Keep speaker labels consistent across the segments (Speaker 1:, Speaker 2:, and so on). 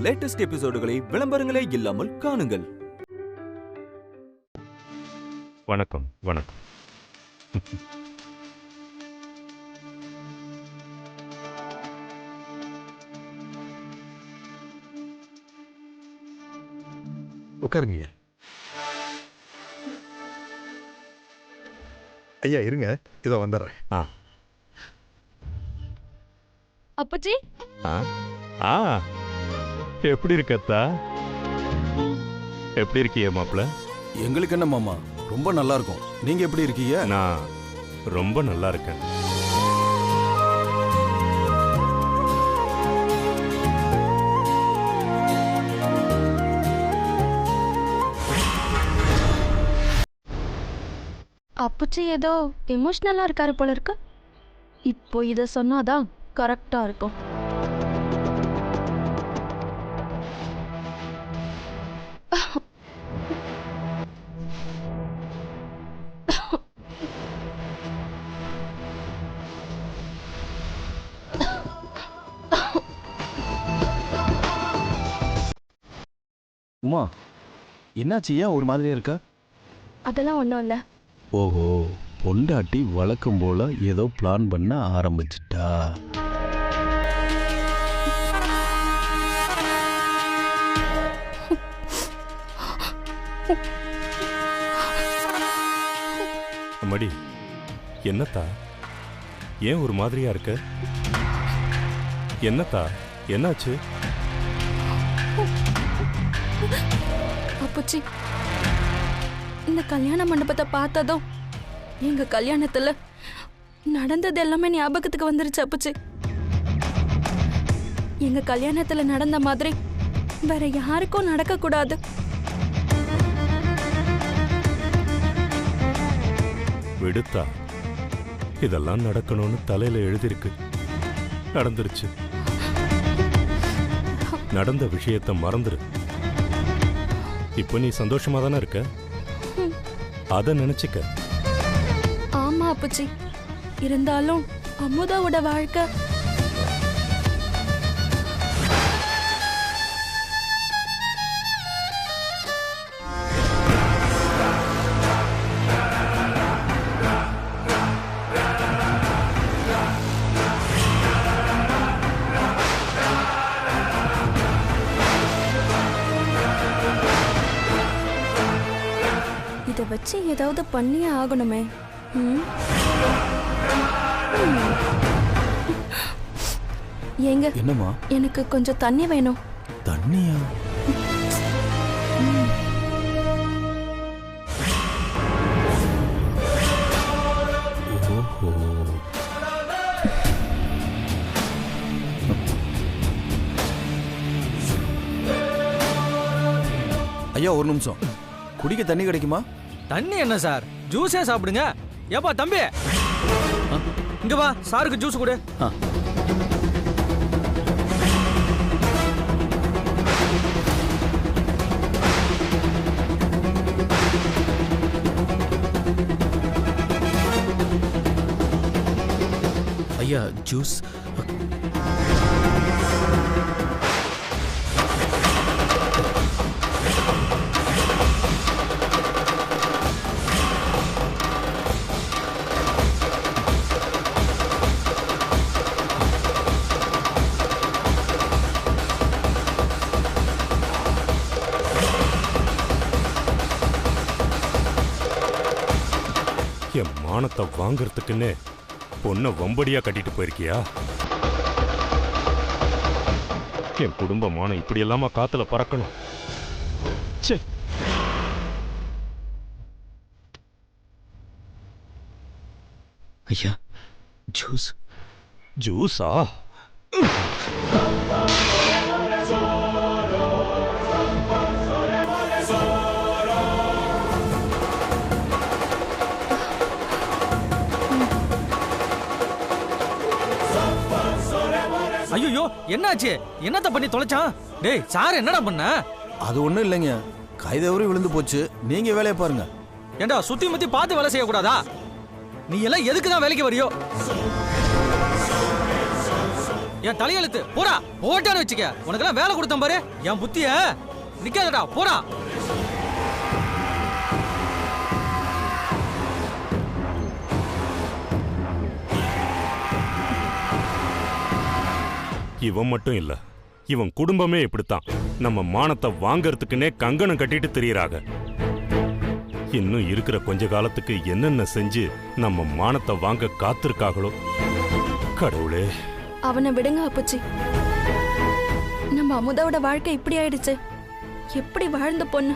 Speaker 1: Latest எபிசோடுகளை விளம்பரங்களே இல்லாமல் காணுங்கள்.
Speaker 2: வணக்கம். வணக்கம்.
Speaker 3: உட்காருங்க ஐயா. இருங்க, இதோ வந்துடுறேன்.
Speaker 4: அப்பச்சி
Speaker 2: எப்படி இருக்கத்தா? எப்படி இருக்கிய மாப்பிள்ள?
Speaker 5: எங்களுக்கு என்ன மாமா, ரொம்ப நல்லா இருக்கும். நீங்க எப்படி இருக்கீங்க?
Speaker 2: நான் ரொம்ப நல்லா இருக்கேன்.
Speaker 4: அப்பச்சி ஏதோ எமோஷனலா இருக்காரு போல இருக்கு. இப்போ இத சொன்னாதான் கரெக்டா இருக்கும்.
Speaker 5: உமா, என்னாச்சு? ஏன் ஒரு மாதிரியா இருக்க?
Speaker 4: அதெல்லாம் ஒன்றும் இல்லை.
Speaker 5: ஓஹோ, பொண்டாட்டி வழக்கம் போல ஏதோ பிளான் பண்ண ஆரம்பிச்சிட்டா.
Speaker 2: அம்மாடி, என்னத்தா? ஏன் ஒரு மாதிரியா இருக்க? என்னத்தா, என்னாச்சு?
Speaker 4: அப்பச்சி, இந்த கல்யாண மண்டபத்தை பார்த்ததும் எங்க கல்யாணத்துல நடந்தது எல்லாமே ஞாபகத்துக்கு வந்துருச்சு. அப்பச்சி, எங்க கல்யாணத்துல நடந்த மாதிரி வேற யாருக்கும் நடக்க கூடாது.
Speaker 2: விடுத்தா, இதெல்லாம் நடக்கணும்னு தலையில எழுதிருக்கு. நடந்துருச்சு. நடந்த விஷயத்தை மறந்துரு. இப்போ நீ சந்தோஷமா தானே இருக்க? அத நினைச்சுக்க.
Speaker 4: ஆமா அப்பச்சி, இருந்தாலும் அமுதாவோட வாழ்க்கை இதை வச்சு ஏதாவது பண்ணியே ஆகணுமே. ஏங்க,
Speaker 5: என்னம்மா?
Speaker 4: எனக்கு கொஞ்சம் தண்ணி வேணும்.
Speaker 5: தண்ணியா? ஓஹோ, ஐயா ஒரு நிமிஷம். குடிக்க தண்ணி கிடைக்குமா?
Speaker 6: தண்ணி என்ன சார், ஜூஸே சாப்பிடுங்க. ஏப்பா தம்பி, இங்க வா, சாருக்கு ஜூஸ் கொடு.
Speaker 5: ஐயா ஜூஸ்.
Speaker 2: என் மானத்தை வாங்கறதுக்குன்னு பொண்ணை வம்படியா கட்டிட்டு போயிருக்கியா? என் குடும்ப மானம் இப்படி எல்லாமா காத்துல பறக்கணும்? ச்சே.
Speaker 5: ஐயா ஜூஸ்.
Speaker 2: ஜூஸா?
Speaker 6: ஐயோ, என்னாச்சு? என்னத்த பண்ணி தொலைச்சான்? டேய் சார், என்னடா பண்ண?
Speaker 5: அது ஒண்ணும் இல்லைங்க, கைதவறி விழுந்து போச்சு. நீங்க வேலையை பாருங்க.
Speaker 6: ஏண்டா, சுத்தி முத்தி பார்த்து வேலை செய்யக்கூடாதா? நீ எல்லாம் எதுக்கு தான் வேலைக்கு வரியோ? என் தலையெழுத்து. போடா, போட்டான்னு வச்சுக்க. உனக்கெல்லாம் வேலை கொடுத்தேன் பாரு. என் புத்திய நிக்காதடா, போடா.
Speaker 2: இவன் மட்டும் இல்ல, இவன் குடும்பமே இப்படித்தான். நம்ம மானத்தை வாங்கறதுக்குன்னே கங்கணம் கட்டிட்டு திரியறாங்க. இன்னும் இருக்கிற கொஞ்ச காலத்துக்கு என்னென்ன செஞ்சு நம்ம மானத்தை வாங்க காத்திருக்காங்களோ கடவுளே.
Speaker 4: அவனை விடுங்க அப்பச்சி. நம்ம அமுதாவோட வாழ்க்கை இப்படி ஆயிடுச்சு. எப்படி வாழ்ந்த பொண்ணு.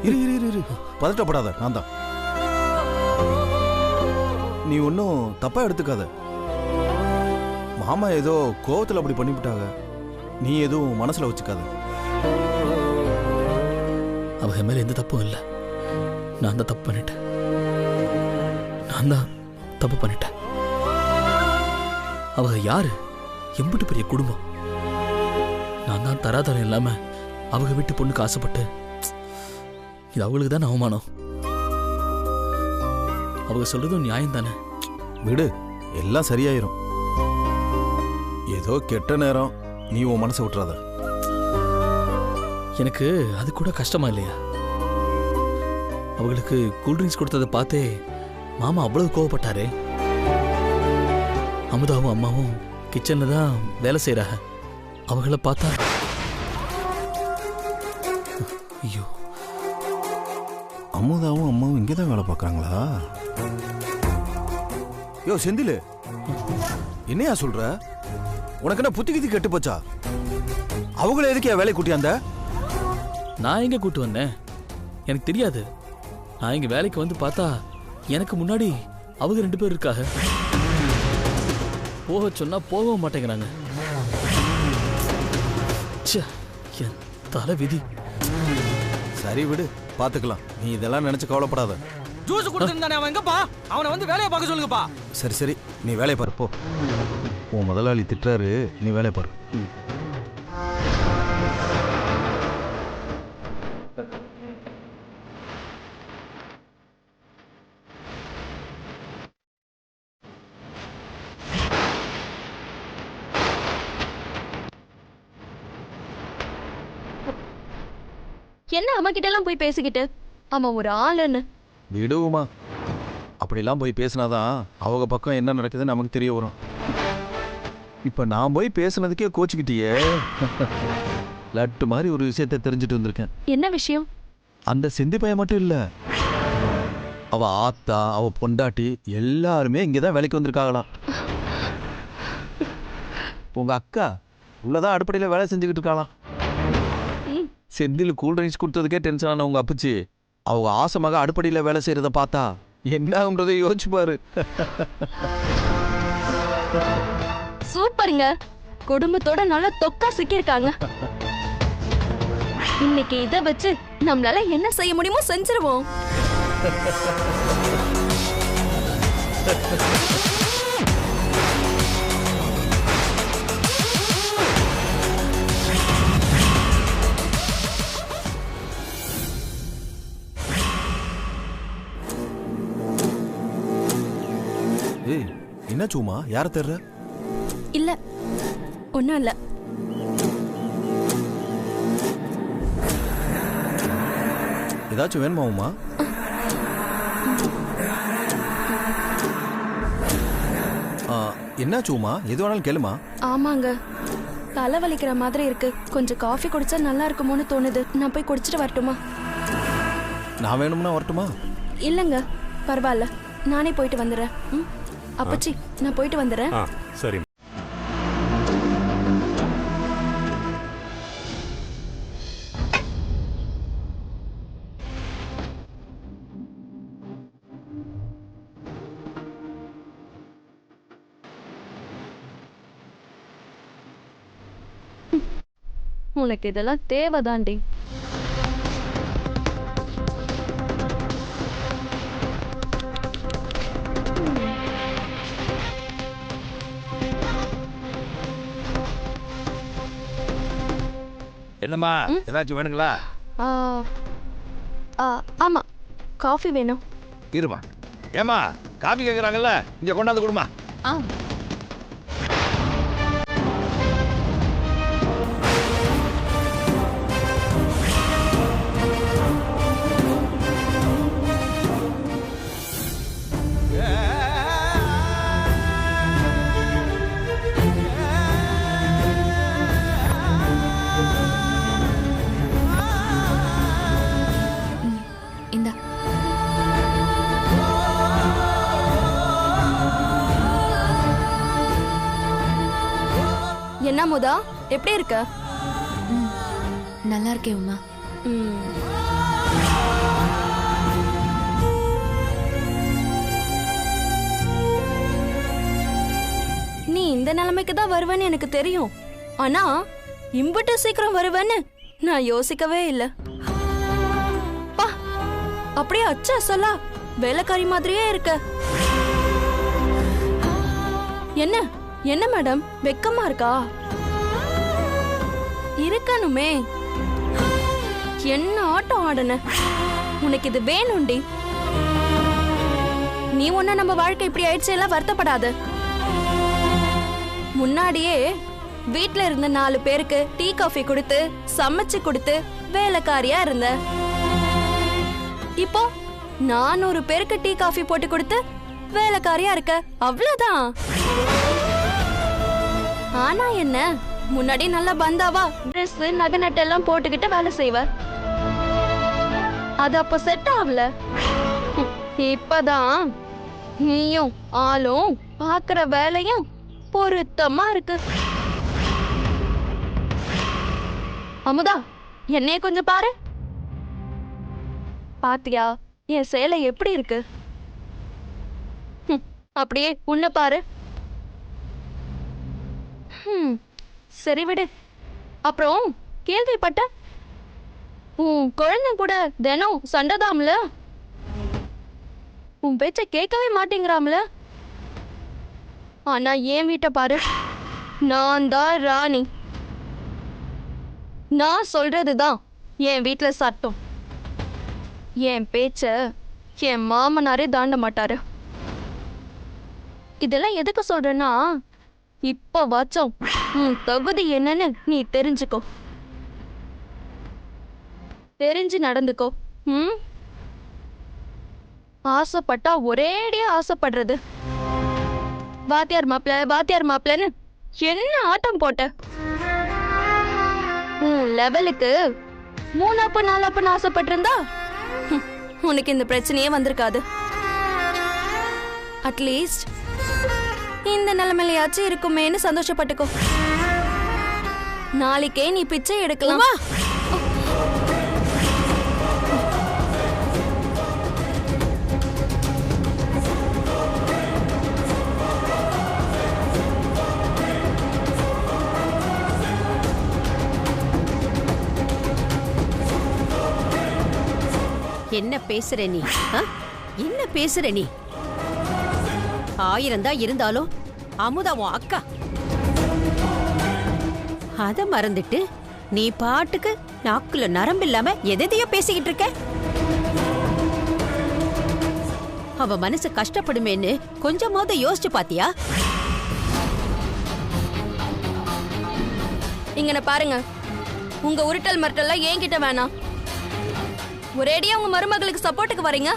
Speaker 5: இரு இரு இரு இரு பதட்டப்படாத, நான் தான். நீ ஒன்றும் தப்பா எடுத்துக்காத. மாமா ஏதோ கோவத்தில் அப்படி பண்ணிவிட்டாங்க. நீ எதுவும் மனசுல வச்சுக்காத.
Speaker 7: அவங்க மேல எந்த தப்பும் இல்லை. நான் தான் தப்பு பண்ணிட்டேன். நான் தான் தப்பு பண்ணிட்டேன். அவங்க யாரு? எம்பிட்டு பெரிய குடும்பம். நான் தான் தராதரம் இல்லாம அவங்க வீட்டு பொண்ணுக்கு ஆசைப்பட்டு, இது அவங்களுக்கு தான் அவமானம். அவங்க சொல்றதும் நியாயம் தானே.
Speaker 5: விடு, எல்லாம் சரியாயிரும். ஏதோ கெட்ட நேரம், நீ உன் மனசை விட்டுறாத.
Speaker 7: எனக்கு அது கூட கஷ்டமா இல்லையா? அவங்களுக்கு கூல்ட்ரிங்க்ஸ் கொடுத்ததை பார்த்தே மாமா அவ்வளவு கோவப்பட்டாரே. அமுதாவும் அம்மாவும் கிச்சன்ல தான் வேலை செய்யறாங்க. அவங்கள பார்த்தா ஐயோ.
Speaker 5: அமுதாவும் அம்மாவும் இங்கே தான் வேலை பார்க்குறாங்களா? யோ செந்தில், என்னையா சொல்ற? உனக்கு என்ன புத்தி கித்தி கெட்டு போச்சா? அவங்கள எதுக்கு வேலை கூட்டியாந்த?
Speaker 7: நான் எங்க கூட்டு வந்தேன்? எனக்கு தெரியாது. நான் இங்க வேலைக்கு வந்து பார்த்தா எனக்கு முன்னாடி அவங்க 2 பேர் இருக்காங்க. போக சொன்னா போகவும் மாட்டேங்கிறாங்க. என் தலை விதி.
Speaker 5: சரி விடு, பாத்துக்கலாம். நீ இதெல்லாம் நினைச்சு கவலைப்படாத.
Speaker 6: ஜூஸ் கொடுத்திருந்தானே அவன் எங்கப்பா? அவனை வந்து வேலையை பார்க்க சொல்லுங்கப்பா.
Speaker 5: சரி சரி, நீ வேலையை பாரு போ. உன் முதலாளி திட்டுறாரு, நீ வேலையை பாரு.
Speaker 4: என்ன அவன் கிட்ட எல்லாம் போய் பேசிக்கிட்டு? அவன் ஒரு ஆளுன்னு.
Speaker 5: விடுவோமா? அப்படிலாம் போய் பேசினாதான் அவங்க பக்கம் என்ன நடக்குதுன்னு நமக்கு தெரிய வரும். இப்ப நான் போய் பேசுனதுக்கே கோச்சிக்கிட்டியே. லட்டு மாதிரி ஒரு விஷயத்தை தெரிஞ்சுட்டு வந்திருக்கேன்.
Speaker 4: என்ன விஷயம்?
Speaker 5: அந்த செந்தி பையன் மட்டும் இல்ல, அவ ஆத்தா, அவ பொண்டாட்டி எல்லாருமே இங்கதான் வேலைக்கு வந்திருக்காங்களாம். உங்க அக்கா உள்ளதான் அடுப்படையில வேலை செஞ்சுக்கிட்டு இருக்காளாம். செந்தில் கூல்ட்ரிங்க்ஸ் கொடுத்ததுக்கே டென்ஷன் ஆன உங்க அப்பச்சி அவங்க ஆசமாக அடுப்படையில வேலை செய்யறத பார்த்தா என்ன ஆகுன்றதை யோசிச்சு பாரு.
Speaker 4: சூப்பருங்க. குடும்பத்தோட நல்லா தொக்கா சிக்கியிருக்காங்க. இன்னைக்கு இதை வச்சு நம்மளால என்ன செய்ய முடியுமோ செஞ்சிருவோம்.
Speaker 5: ஏய், என்ன சும்மா யார தேர்ற?
Speaker 4: இல்ல ஒன்னும் இல்ல.
Speaker 5: ஏதாச்சும் வேணுமா உமா? என்ன சும்மா, எது வேணாலும் கேளுமா.
Speaker 4: ஆமாங்க, தலை வலிக்கிற மாதிரி இருக்கு. கொஞ்சம் காஃபி குடிச்சா நல்லா இருக்குமோன்னு தோணுது. நான் போய் குடிச்சிட்டு வரட்டுமா?
Speaker 5: நான் வேணும்னா வரட்டுமா?
Speaker 4: இல்லங்க பரவாயில்ல, நானே போயிட்டு வந்துடுறேன். அப்பச்சி, நான் போயிட்டு வந்துடுறேன்.
Speaker 2: சரி.
Speaker 4: உனக்கு இதெல்லாம் தேவைதாண்டி.
Speaker 8: என்னம்மா ஏதாச்சும் வேணுங்களா?
Speaker 4: ஆ, ஆ, ஆமா காஃபி வேணும்.
Speaker 8: இருமா. ஏமா காபி கேட்குறாங்கல்ல, இங்கே கொண்டாந்து கொடுமா.
Speaker 4: ஆ
Speaker 9: இந்தா.
Speaker 4: என்ன முதா எப்படி இருக்க?
Speaker 9: நல்லா இருக்கேன் உமா.
Speaker 4: நீ இந்த நிலைமைக்கு தான் வருவேன்னு எனக்கு தெரியும். ஆனா இம்புட்டு சீக்கிரம் வருவேன்னு நான் யோசிக்கவே இல்லை. பா, அப்படியே அச்சா சொல்லா வேலைக்காரி மாதிரியே இருக்க. என்ன என்ன மேடம் வெக்கமா இருக்கா? இருக்கணுமே. என்ன ஆட்டம் ஆடுன? உனக்கு இது வேணும்டி. நீ ஒன்ன நம்ம வாழ்க்கை இப்படி ஆயிடுச்சு எல்லாம் வருத்தப்படாத. முன்னாடியே வீட்ல இருந்த 4 பேருக்கு டீ காஃபி கொடுத்து சமைச்சு கொடுத்து வேலைக்காரியா இருந்த. இப்போ 400 பேருக்கு டீ காஃபி போட்டு கொடுத்து வேலைக்காரியா இருக்க. அவ்வளவுதான். ஆனா என்ன, முன்னாடி நல்லா பந்தாவா ட்ரெஸ் நகை நட்டெல்லாம் போட்டுக்கிட்டு வேலை செய்வ. அது அப்ப செட் ஆகல. இப்பதான் நீயும் ஆளும் பாக்குற வேலையும் பொருத்தமா இருக்கு. அமுதா, என்னைய கொஞ்சம் பாரு. பாத்தியா என் சேலை எப்படி இருக்கு? அப்படியே உன்ன பாரு. சரி விடு. அப்புறம் கேள்விப்பட்ட உன் குழந்தை கூட தினம் சண்டைதாம்ல. உன் பேச்ச கேட்கவே மாட்டேங்கிறாம்ல. ஆனா என் வீட்டை பாரு, நான் தான் ராணி. நான் சொல்றதுதான் என் வீட்டுல சட்டம். என் பேச்ச என் மாமனாரே தாண்ட மாட்டாரு. இதெல்லாம் எதுக்கு சொல்றேன்னா, இப்ப வாச்சோம் உன் தகுதி என்னன்னு நீ தெரிஞ்சுக்கோ. தெரிஞ்சு நடந்துக்கோ. ஆசைப்பட்டா ஒரேடியா ஆசைப்படுறது. வாத்தியார் மாப்பிள்ளன்னு என்ன ஆட்டம் போட்ட? லெவலுக்கு 3 அப்ப 4 அப்பன்னு ஆசைப்பட்டிருந்தா உனக்கு இந்த பிரச்சனையே வந்திருக்காது. அட்லீஸ்ட் இந்த நிலைமையிலயாச்சும் இருக்குமேன்னு சந்தோஷப்பட்டுக்கோ. நாளைக்கே நீ பிச்சை எடுக்கலாம்.
Speaker 10: என்ன பேசுற நீ? என்ன பேசுற நீ? 1000 தான் இருந்தாலும் அமுதா உன் அக்கா. அத மறந்துட்டு நீ பாட்டுக்கு நாக்குல நரம்பு இல்லாம எதையோ பேசிக்கிட்டு இருக்க. அவ மனசு கஷ்டப்படுமேன்னு கொஞ்சமாவது யோசிச்சு பாத்தியா?
Speaker 4: இங்கன பாருங்க, உங்க உருட்டல் மரட்டெல்லாம் என்கிட்ட வேணாம். ஒரேடியா உங்க மருமகளுக்கு சப்போர்ட்டுக்கு வரீங்க.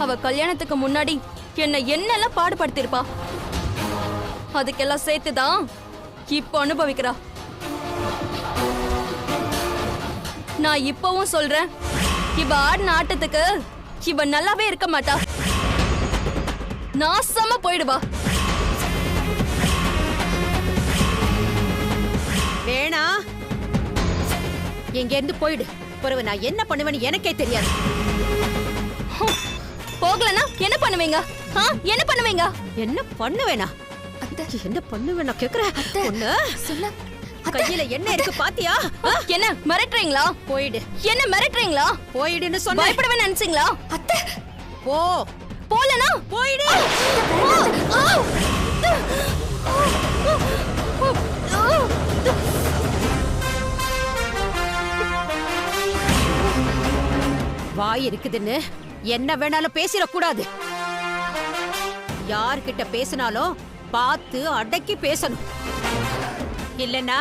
Speaker 4: அவ கல்யாணத்துக்கு முன்னாடி என்னெல்லாம் பாடுபடுத்திருப்பா. அதுக்கெல்லாம் சேர்த்துதான் இப்போ அனுபவிக்கிறா. நான் இப்பவும் சொல்றேன், இவ ஆடின ஆட்டத்துக்கு இவ நல்லாவே இருக்க மாட்டா. நாசமா போயிடுவா.
Speaker 10: வேணா, எங்க இருந்து போயிடு. பிறகு நான் என்ன பண்ணுவேன்னு எனக்கே தெரியாது.
Speaker 4: போகலனா என்ன பண்ணுவீங்க? என்ன பண்ணுவீங்க?
Speaker 10: என்ன பண்ணுவேனா? என்ன பண்ணுவேனா கேக்குற? ஒண்ணு
Speaker 9: சொல்ல.
Speaker 10: கையில என்ன இருக்கு பாத்தியா?
Speaker 4: என்ன மிரட்டுறீங்களா?
Speaker 10: போயிடு.
Speaker 4: என்ன மிரட்டுறீங்களா?
Speaker 10: போயிடுன்னு சொன்ன.
Speaker 4: பயப்படவே நினைச்சீங்களா?
Speaker 9: அத்தை
Speaker 10: போ.
Speaker 4: போலனா
Speaker 10: போயிடு.
Speaker 4: ஆ
Speaker 10: வாய் இருக்குதுன்னு என்ன வேணாலும் பேசிடக்கூடாது. யார்கிட்ட பேசினாலும் பார்த்து அடக்கி பேசணும். இல்லைன்னா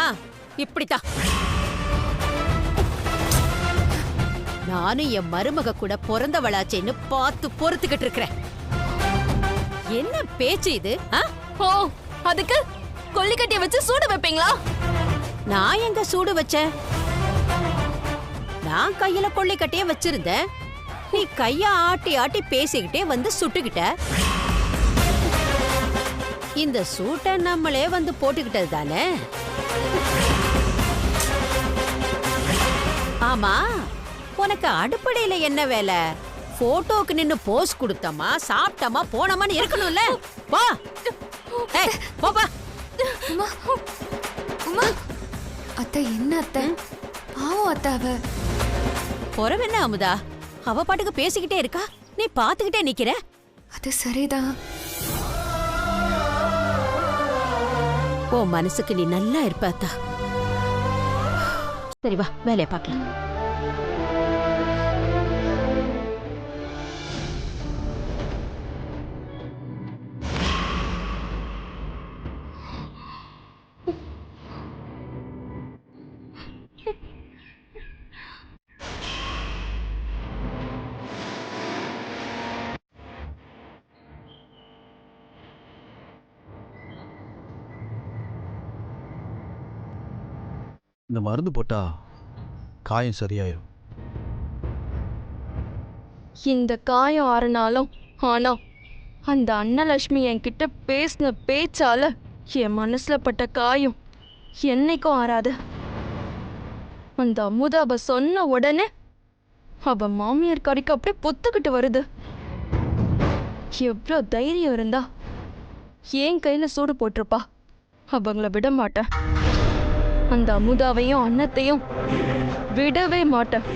Speaker 10: இப்படித்தான். நானும் என் மருமக கூட பிறந்தவளாச்சேன்னு பார்த்து பொறுத்துக்கிட்டு இருக்கிறேன். என்ன பேச்சு இது?
Speaker 4: ஓ, அதுக்கு கொல்லிக்கட்டிய வச்சு சூடு வைப்பீங்களா?
Speaker 10: நான் எங்க சூடு வச்சேன்? நான் கையில கொல்லிக்கட்டிய வச்சிருந்தேன். நீ கைய ஆட்டி ஆட்டி பேசிக்கிட்டே வந்து சுட்டுக்கிட்ட. இந்த சூட்டை நம்மளே வந்து போட்டுக்கிட்டது தானே. ஆமா, உனக்கு அடுப்படையில என்ன வேலை? போட்டோக்கு நின்னு போஸ் கொடுத்தமா, சாப்பிட்டமா, போனமான்னு இருக்கணும்ல. வா, போப்பா.
Speaker 9: அத்தை, என்ன அத்தை? பாவம் அத்தை. அவ
Speaker 10: பொறவென்ன அமுதா, அவ பாட்டுக்கு பேசிக்கிட்டே இருக்கா, நீ பாத்துக்கிட்டே நிக்கிற.
Speaker 9: அது சரிதான்.
Speaker 10: உன் மனசுக்கு நீ நல்லா இருப்ப அத்தா. சரி வா, வேலையை பார்க்கலாம்.
Speaker 5: இந்த மருந்து போட்டா காயம் சரியாயிரும்.
Speaker 4: இந்த காயம் ஆறுனாலும், ஆனா அந்த அன்னலட்சுமி என்கிட்ட பேசின பேச்சால என் மனசுல பட்ட காயம் என்னைக்கும் ஆறாது. அந்த அமுதா அவ சொன்ன உடனே அவ மாமியார் கறிக்கு அப்படியே பொத்துக்கிட்டு வருது. எவ்வளோ தைரியம் இருந்தா என் கையில சூடு போட்டிருப்பா. அவங்கள விட மாட்டேன். அந்த அமுதாவையும் அன்னத்தையும் விடவே மாட்டேன்.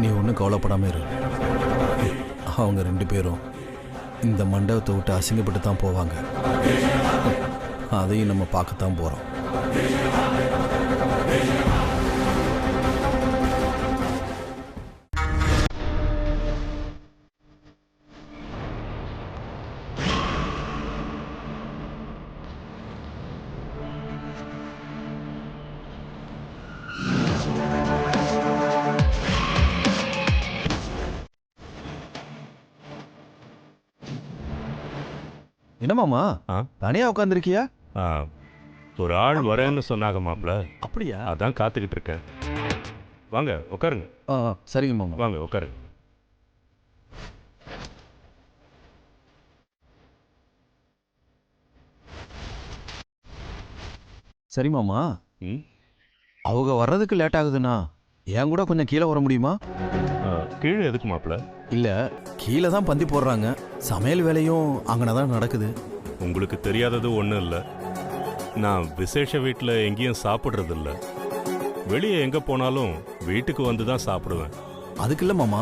Speaker 5: நீ ஒன்றும் கவலைப்படாம இரு. அவங்க 2 பேரும் இந்த மண்டபத்தை விட்டு அசிங்கப்பட்டு தான் போவாங்க. அதையும் நம்ம பார்க்கத்தான் போகிறோம். என்னமாமா தனியா உட்காந்துருக்கியா?
Speaker 2: ஒரு ஆள் வரேன்னு சொன்னாங்க மாப்ள.
Speaker 5: அப்படியா?
Speaker 2: அதான் காத்துக்கிட்டு இருக்கேன். வாங்க உட்காருங்க.
Speaker 5: சரிங்க மாமா.
Speaker 2: வாங்க உட்காருங்க.
Speaker 5: சரி மாமா, அவங்க வர்றதுக்கு லேட் ஆகுதுண்ணா, என் கூட கொஞ்சம் கீழே வர முடியுமா?
Speaker 2: கீழே எதுக்கு மாப்ள?
Speaker 5: இல்லை, கீழே தான் பந்தி போடுறாங்க. சமையல் வேலையும் அங்கே தான் நடக்குது.
Speaker 2: உங்களுக்கு தெரியாதது ஒன்றும் இல்லை. நான் விசேஷ வீட்டில் எங்கேயும் சாப்பிட்றதில்ல. வெளியே எங்கே போனாலும் வீட்டுக்கு வந்து தான் சாப்பிடுவேன்.
Speaker 5: அதுக்கு இல்லை மாமா,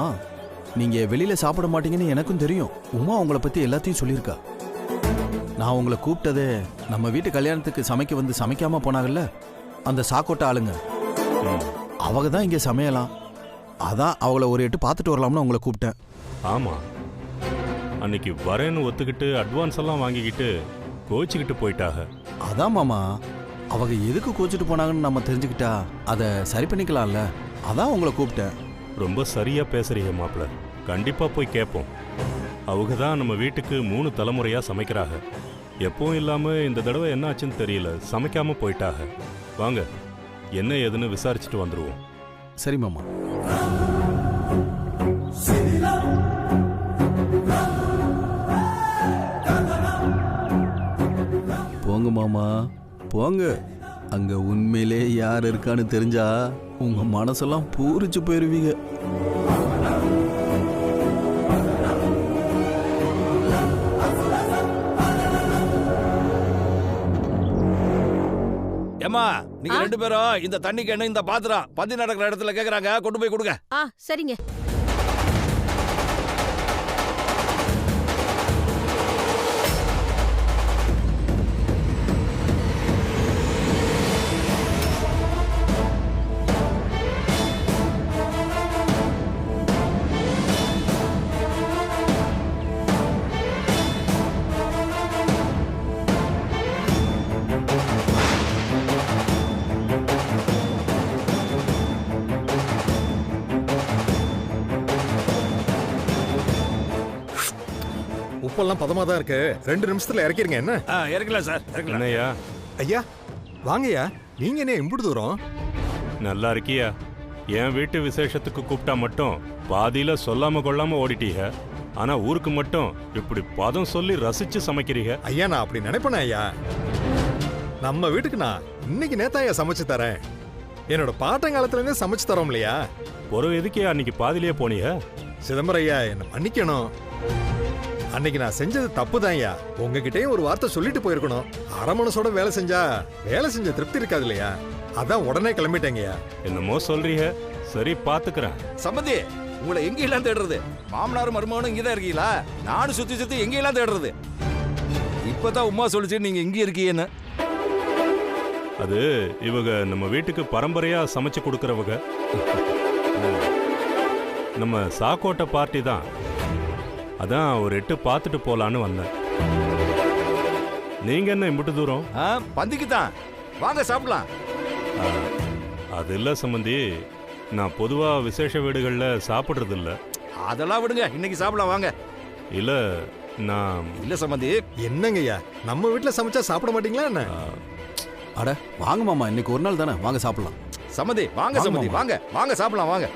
Speaker 5: நீங்கள் வெளியில் சாப்பிட மாட்டீங்கன்னு எனக்கும் தெரியும். உமா உங்களை பற்றி எல்லாத்தையும் சொல்லியிருக்கா. நான் உங்களை கூப்பிட்டதே நம்ம வீட்டு கல்யாணத்துக்கு சமைக்க வந்து சமைக்காம போனாங்கல்ல அந்த சாக்கோட்டை ஆளுங்க, அவங்க தான் இங்கே சமையலாம். அதான் அவங்கள ஒரு எட்டு பார்த்துட்டு வரலாம்னு உங்களை கூப்பிட்டேன்.
Speaker 2: ஆமாம், அன்னைக்கு வரேன்னு ஒத்துக்கிட்டு அட்வான்ஸ் எல்லாம் வாங்கிக்கிட்டு கோச்சிக்கிட்டு போயிட்டாங்க.
Speaker 5: அதான் மாமா, அவங்க எதுக்கு கோச்சிட்டு போனாங்கன்னு நம்ம தெரிஞ்சுக்கிட்டா அதை சரி பண்ணிக்கலாம்ல. அதான் உங்களை கூப்பிட்டேன்.
Speaker 2: ரொம்ப சரியாக பேசுறீங்க மாப்பிள்ள. கண்டிப்பாக போய் கேட்போம். அவங்க தான் நம்ம வீட்டுக்கு 3 தலைமுறையாக சமைக்கிறாங்க. எப்பவும் இல்லாமல் இந்த தடவை என்ன ஆச்சுன்னு தெரியல, சமைக்காமல் போயிட்டாங்க. வாங்க, என்ன ஏதுன்னு விசாரிச்சுட்டு வந்துடுவோம்.
Speaker 5: சரி மாமா. போங்க மாமா போங்க. அங்க உண்மையிலே யார் இருக்கான்னு தெரிஞ்சா உங்க மனசெல்லாம் பூரிச்சு போயிருவீங்க.
Speaker 8: ஏமா, நீங்க 2 பேரும் இந்த தண்ணிக்கு என்ன இந்த பாத்திரம் பந்தி நடக்கிற இடத்துல கேக்குறாங்க, கொண்டு போய் கொடுங்க.
Speaker 10: சரிங்க.
Speaker 3: அப்பெல்லாம் பதமா தான் இருக்கு. 2 நிமிஷத்துல இறக்கிருங்க என்ன?
Speaker 8: இறக்கலாம் சார், இறக்கலாம்.
Speaker 2: என்னய்யா
Speaker 3: ஐயா வாங்கய்யா. நீங்க என்ன இம்புட்டு தூரம்?
Speaker 2: நல்லா இருக்கியா? என் வீட்டு விசேஷத்துக்கு கூப்பிட்டா மட்டும் பாதியில சொல்லாம கொள்ளாம ஓடிட்டீங்க. ஆனா ஊருக்கு மட்டும் இப்படி பதம் சொல்லி ரசிச்சு சமைக்கிறீங்க.
Speaker 3: ஐயா நான் அப்படி நினைப்பேனா ஐயா? நம்ம வீட்டுக்கு நான் இன்னைக்கு நேத்தாயா சமைச்சு தரேன். என்னோட பாட்டங்காலத்துல இருந்தே சமைச்சு தரோம் இல்லையா?
Speaker 2: ஒரு எதுக்கே அன்னைக்கு பாதியிலேயே போனீங்க?
Speaker 3: சிதம்பரம் ஐயா என்ன மன்னிக்கணும். அன்னைக்கு நான் செஞ்சது தப்பு தான் ஐயா. உங்ககிட்டயும் ஒரு வார்த்தை சொல்லிட்டு போயிருக்கணும். அரை மனசோட வேலை செஞ்சா வேலை செஞ்ச திருப்தி இருக்காது இல்லையா? அதான் உடனே கிளம்பிட்டேங்கய்யா.
Speaker 2: என்னமோ சொல்றீங்க, சரி பாத்துக்கிறேன்.
Speaker 8: சம்பந்தி, உங்களை எங்கெல்லாம் தேடுறது? மாமனாரும் மருமகனும் இங்கதான் இருக்கீங்களா? நானும் சுத்தி சுத்தி எங்கெல்லாம் தேடுறது? இப்பதான் உமா சொல்லிச்சு நீங்க இங்க இருக்கீங்கன்னு.
Speaker 2: அது இவங்க நம்ம வீட்டுக்கு பரம்பரையா சமைச்சு கொடுக்கறவங்க. நம்ம சாக்கோட்டை பார்ட்டி தான். அதான் ஒரு 8 பார்த்துட்டு போலான்னு வந்தேன். நீங்க என்ன இம்புட்டு தூரம்?
Speaker 8: பந்திக்கு தான், வாங்க சாப்பிடலாம்.
Speaker 2: அது இல்ல சம்பந்தி, நான் பொதுவா விசேஷ வீடுகள்ல சாப்பிடுறது இல்ல.
Speaker 8: அதெல்லாம் விடுங்க, இன்னைக்கு சாப்பிடலாம் வாங்க.
Speaker 2: இல்ல நான்
Speaker 8: இல்ல சம்பந்தி.
Speaker 3: என்னங்கய்யா நம்ம வீட்டுல சமைச்சா சாப்பிட மாட்டீங்களா என்ன?
Speaker 5: அட வாங்க மாமா, இன்னைக்கு ஒரு நாள் தானே, வாங்க சாப்பிடலாம்.
Speaker 8: சம்பந்தி வாங்க, சம்பந்தி வாங்க, வாங்க சாப்பிடலாம் வாங்க.